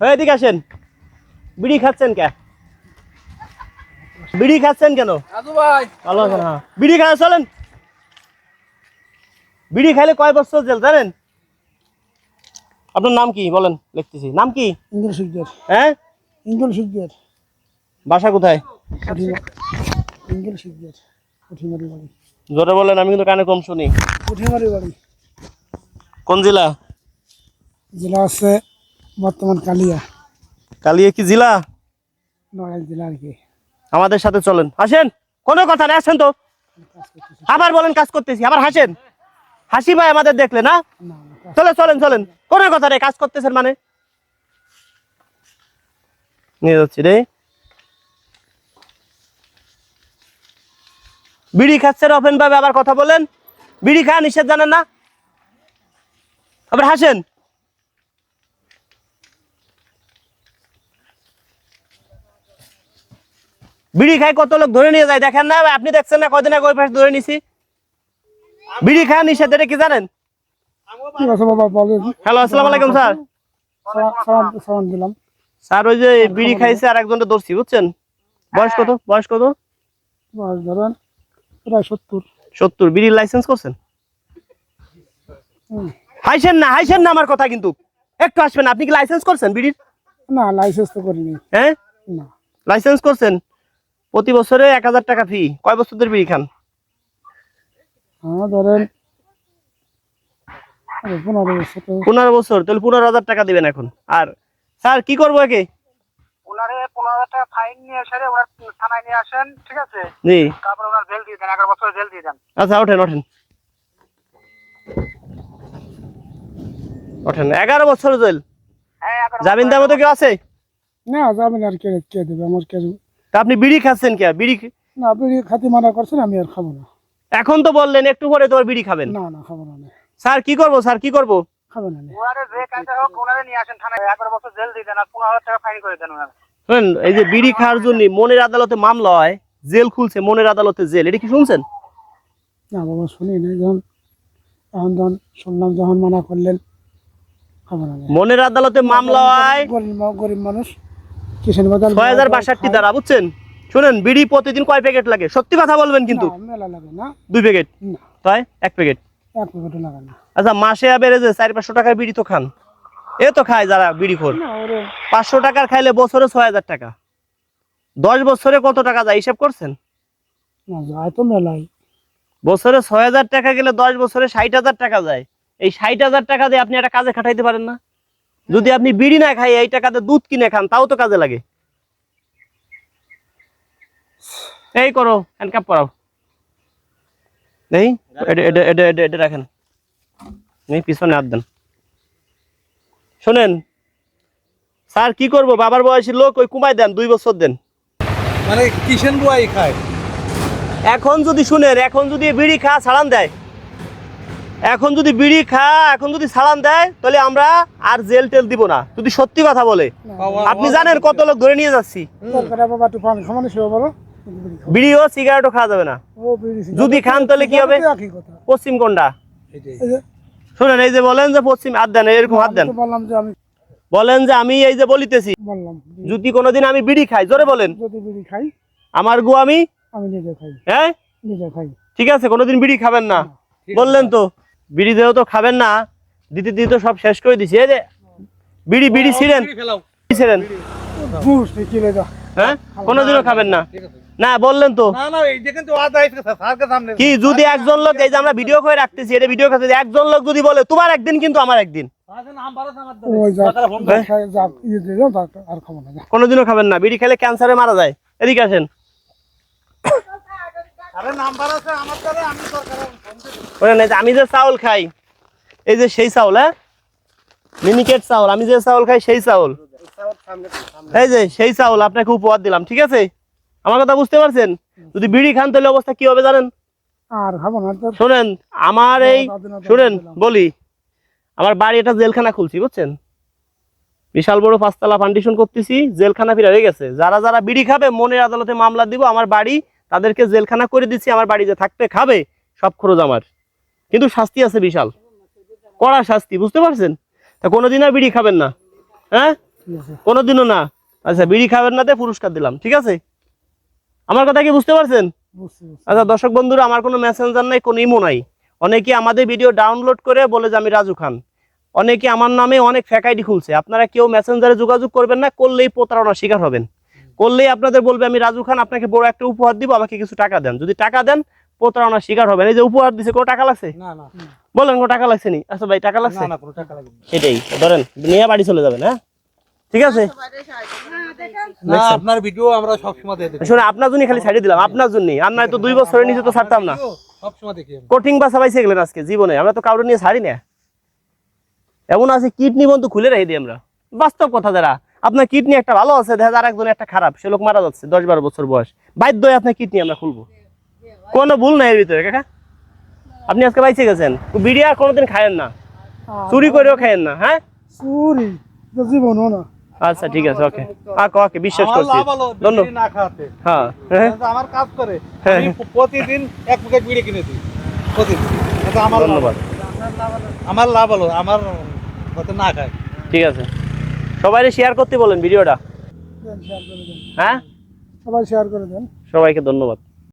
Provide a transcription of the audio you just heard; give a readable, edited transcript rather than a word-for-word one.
এদিকে আসেন। বিড়ি খাচ্ছেন কে? বিড়ি খাচ্ছেন কেন? ভালো আছেন? হ্যাঁ, বিড়ি খাওয়া চলেন। বিড়ি খাইলে কয় বছর জেল জানেন? আপনার নাম কি বলেন, লিখতেছি। নাম কি? হ্যাঁ, বাসা কোথায়? জোরে বলেন, আমি কিন্তু কানে কম শুনি। কোন জেলা? জেলা আছে বর্তমান কালিয়া। কালিয়া কি জেলা? নড়াইল জেলা আর কি। আমাদের সাথে চলেন, আসেন। কোনো কথা নেই, আসেন তো। আবার বলেন কাজ করতেছি, আবার হাসেন। হাসি ভাই আমাদের দেখলে না? চলে চলেন চলেন, কোনো কথা নেই, কাজ করতেছেন মানে নিয়ে যাচ্ছি রে। বিড়ি খাচ্ছেন ওপেন ভাবে, আবার কথা বলেন। বিড়ি খাওয়া নিষেধ জানেন না? আবার হাসেন। বিড়ি খায় কত লোক ধরে নিয়ে যায় দেখেন না? আপনি দেখছেন না কয়দিন আগে ওই পাশে ধরে নিছি? বিড়ি খাওয়া নিষেধ, এটা কি জানেন? হ্যালো, আসসালামু আলাইকুম স্যার। স্যার ওই যে বিড়ি খাইছে আর একজনটা ধরছি, বুঝছেন? বয়স কত? বয়স কত? ধরেন প্রায় 70। 70। বিড়ির লাইসেন্স করছেন? হাইছেন না, হাইছেন না আমার কথা কিন্তু একটু আসবেন। আপনি কি লাইসেন্স করছেন বিড়ির? না, লাইসেন্স তো করিনি। হ্যাঁ, না। লাইসেন্স করছেন? প্রতি বছরে 1000 টাকা ফি। কয় বছর ধরে বিড়ি খান? ধরেন 15 বছর। 15 বছর, তাহলে 15,000 টাকা দিবেন এখন। আর স্যার কি করবো একে? ওনারে 15,000 টাকা ফাইন নিয়ে এসে ওনার থানায় নিয়ে আসেন, ঠিক আছে? জি। তারপর ওনার জেল দিয়ে দেন, 11 বছর জেল দিয়ে দেন। আচ্ছা, ওঠেন ওঠেন ওঠেন। 11 বছর জেল? হ্যাঁ, জামিনদার মতো কেউ আছে? না, জামিন আর কে দেবে? আমার কে? তা আপনি বিড়ি খাচ্ছেন কে? বিড়ি না, আপনি খাতি মানা করছেন, আমি আর খাবো না। এখন তো বললেন একটু পরে তোমার বিড়ি খাবেন। না না, খাবো না। স্যার কি করবো? স্যার কি করবো? খাবো না। ওনারে যে কাজে হোক ওনারে নিয়ে আসেন থানায়, 11 বছর জেল দিয়ে দেন আর 15,000 টাকা ফাইন করে দেন ওনারে। শুনেন, এই যে বিড়ি খাওয়ার জন্য মনের আদালতে মামলা হয়, জেল খুলছে, মনের আদালতে জেল, এটা কি শুনছেন? না বাবা, শুনি না। যখন শুনলাম, যখন মানা করলেন, খাবো না। মনের আদালতে মামলা হয় গরিব মানুষ, কিষাণ বাজার 6062 ধারা, বুঝছেন? শুনেন, বিড়ি প্রতিদিন কয় প্যাকেট লাগে? সত্যি কথা বলবেন কিন্তু। মেলা লাগে না। 2 প্যাকেট? না, তাই 1 প্যাকেট? 1 প্যাকেটও লাগে না। আচ্ছা, মাসে বেড়ে যে 400-500 টাকার বিড়ি তো খান, এ তো খায় যারা বিড়ি খোর। 500 টাকার খাইলে বছরে 6000 টাকা। 10 বছরে কত টাকা যায় হিসাব করছেন? না, যায় তো মেলাই। বছরে 6000 টাকা গেলে 10 বছরে 60,000 টাকা যায়। এই 60,000 টাকা দিয়ে আপনি একটা কাজে খাটাইতে পারেন না? যদি আপনি বিড়ি না খাই এই টাকাতে দুধ কিনে খান, তাও তো কাজে লাগে। এই করো, হ্যান্ডকাপ পরাও। নেই, এটা রাখেন। নেই, পিছনে হাত দেন। শোনেন স্যার, কি করব? বাবার বয়সী লোক, ওই কমাই দেন, 2 বছর দেন। মানে কিষেন বুয়াই খায় এখন যদি শুনেন, এখন যদি বিড়ি খা ছাড়ান দেয়, এখন যদি বিড়ি খা, এখন যদি ছাড়ান দেয়, তাহলে আমরা আর জেল টেল দিব না, যদি সত্যি কথা বলে। আপনি জানেন কত লোক ধরে নিয়ে যাচ্ছি। বিড়িও সিগারেটও খাওয়া যাবে না। যদি খান তাহলে কি হবে? পশ্চিম কোনটা? শুনেন, এই যে বলেন যে পশ্চিম, হাত দেন, এরকম হাত দেন। বলেন যে আমি এই যে বলিতেছি, যদি কোনোদিন আমি বিড়ি খাই, জোরে বলেন, আমার গো আমি নিজে খাই। হ্যাঁ, নিজে খাই। ঠিক আছে, কোনোদিন বিড়ি খাবেন না বললেন তো। বিড়ি দেও তো খাবেন না, দিতে দিতে তো সব শেষ করে দিছি। এই যে বিড়ি ছিলেন, হ্যাঁ, কোনোদিনও খাবেন না। না বললেন তো। কি যদি একজন লোক, এই যে আমরা ভিডিও করে রাখতেছি, এটা ভিডিও করতে, একজন লোক যদি বলে তোমার একদিন কিন্তু আমার একদিন, কোনোদিনও খাবেন না। বিড়ি খেলে ক্যান্সারে মারা যায়। এদিকে আসেন। আমি যে চাউল খাই, এই যে সেই চাউল, হ্যাঁ, মিনিকেট চাউল, আমি যে চাউল খাই সেই চাউল, এই যে সেই চাউল আপনাকে উপহার দিলাম, ঠিক আছে? আমার কথা বুঝতে পারছেন? যদি বিড়ি খান তাহলে অবস্থা কি হবে জানেন? শোনেন, আমার এই শুনেন বলি, আমার বাড়ি এটা জেলখানা খুলছি, বুঝছেন? বিশাল বড় 5 তলা ফাউন্ডেশন করতেছি, জেলখানা ফিরা হয়ে গেছে। যারা যারা বিড়ি খাবে মনের আদালতে মামলা দিব, আমার বাড়ি তাদেরকে জেলখানা করে দিচ্ছি। আমার বাড়ি যে থাকবে খাবে সব খরচ আমার, কিন্তু শাস্তি আছে, বিশাল কড়া শাস্তি, বুঝতে পারছেন? তা কোনোদিন আর বিড়ি খাবেন না, হ্যাঁ? ঠিক আছে কোনোদিনও না। আচ্ছা বিড়ি খাবেন না, পুরস্কার দিলাম, ঠিক আছে? আমার কথা কি বুঝতে পারছেন? বুঝছি বুঝছি। আচ্ছা দর্শক বন্ধুরা, আমার কোনো মেসেঞ্জার নাই, কোনো ইমো নাই। অনেকে আমাদের ভিডিও ডাউনলোড করে বলে যে আমি রাজু খান। অনেকে আমার নামে অনেক ফেক আইডি খুলছে। আপনারা কেউ মেসেঞ্জারে যোগাযোগ করবেন না, করলেই প্রতারণার শিকার হবেন। করলেই আপনাদের বলবে আমি রাজু খান, আপনাকে বড় একটা উপহার দিব, আমাকে কিছু টাকা দেন। যদি টাকা দেন, প্রতারণার শিকার হবেন। এই যে উপহার দিছে, কোনো টাকা লাগছে? না না বলেন কোনো টাকা লাগছে নি? আচ্ছা ভাই টাকা লাগছে? না না কোনো টাকা লাগবে না। সেটাই ধরেন, নিয়ে বাড়ি চলে যাবেন। হ্যাঁ ঠিক আছে। না আপনার ভিডিও আমরা সবসময় দেখি। শুনে আপনার জন্য খালি ছাড়িয়ে দিলাম, আপনার জন্য। আর নাই তো 2 বছরের নিচে তো ছাড়তাম না। সবসময় দেখি আমি। কঠিন বাসা পাইছে গেলেন আজকে জীবনে, আমরা তো কাউরে নিয়ে ছাড়ি না। এমন আছে কিডনি বন্ধু খুলে রেখে দিই আমরা। বাস্তব কথা, যারা আপনার কিডনি একটা ভালো আছে, দেখা যায় আরেকজন একটা খারাপ, সে লোক মারা যাচ্ছে 10-12 বছর বয়স, বাধ্য হয়ে আপনার কিডনি আমরা খুলবো। কোনো ভুল নাই এর ভিতরে কাকা। আপনি আজকে বাইচে গেছেন, বিড়ি আর কোনোদিন খায়েন না, চুরি করেও খায়েন না। হ্যাঁ চুরি তো জীবনও না। আচ্ছা ঠিক আছে, ওকে ওকে, বিশ্বাস আমার করছি, লাভ হলো ধন্যবাদ। বিড়ি না খাওয়াতে। হ্যাঁ হ্যাঁ কিন্তু আমার কাজ করে আমি প্রতিদিন 1 প্যাকেট বিড়ি কিনে দিই প্রতিদিন। এটা আমার লাভ। ধন্যবাদ। আমার লাভ হলো আমার হয়তো না খায়। ঠিক আছে, সবাই শেয়ার করতে বলেন ভিডিওটা। শেয়ার করে দেন, হ্যাঁ সবাই শেয়ার করে দেন। সবাইকে ধন্যবাদ।